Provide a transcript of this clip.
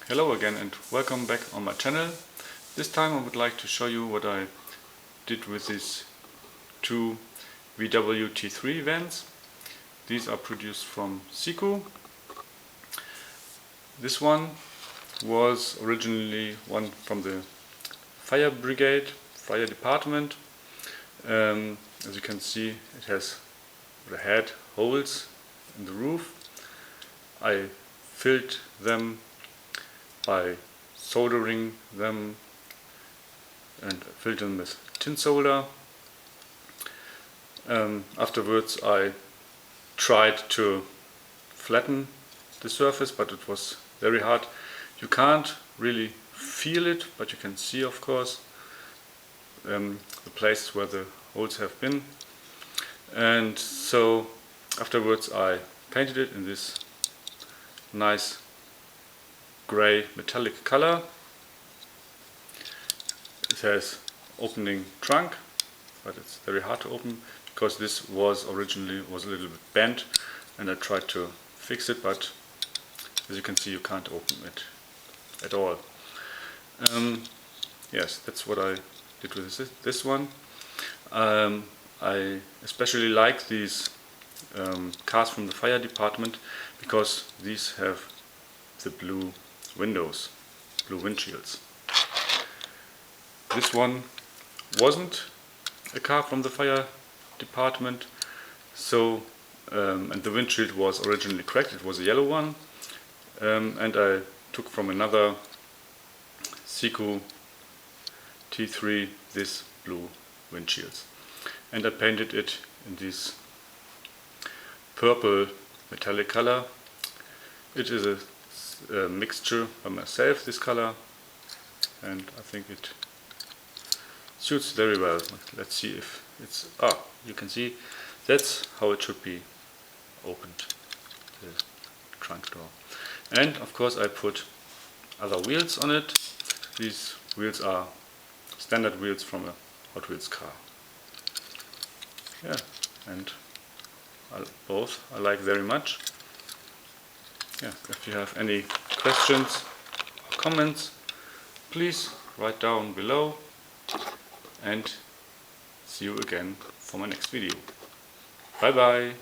Hello again and welcome back on my channel. This time I would like to show you what I did with these two VW T3 vans. These are produced from Sico. This one was originally one from the fire brigade, fire department. As you can see, it had holes in the roof. I filled them by soldering them and filled them with tin solder. Afterwards I tried to flatten the surface, but it was very hard. You can't really feel it, but you can see, of course, the places where the holes have been. And so afterwards I painted it in this nice grey metallic color. It has opening trunk, but it's very hard to open because this was originally a little bit bent, and I tried to fix it, but as you can see you can't open it at all. Yes, that's what I did with this one. I especially like these cars from the fire department because these have the blue windows, blue windshields. This one wasn't a car from the fire department, so and the windshield was originally cracked. It was a yellow one, and I took from another Sico T3 this blue windshields, and I painted it in this purple metallic color. It is a mixture by myself, this color, and I think it suits very well. Let's see if it's, you can see that's how it should be opened, the trunk door. And of course I put other wheels on it. These wheels are standard wheels from a Hot Wheels car. Yeah, and both I like very much. Yeah, if you have any questions or comments, please write down below, and see you again for my next video. Bye bye!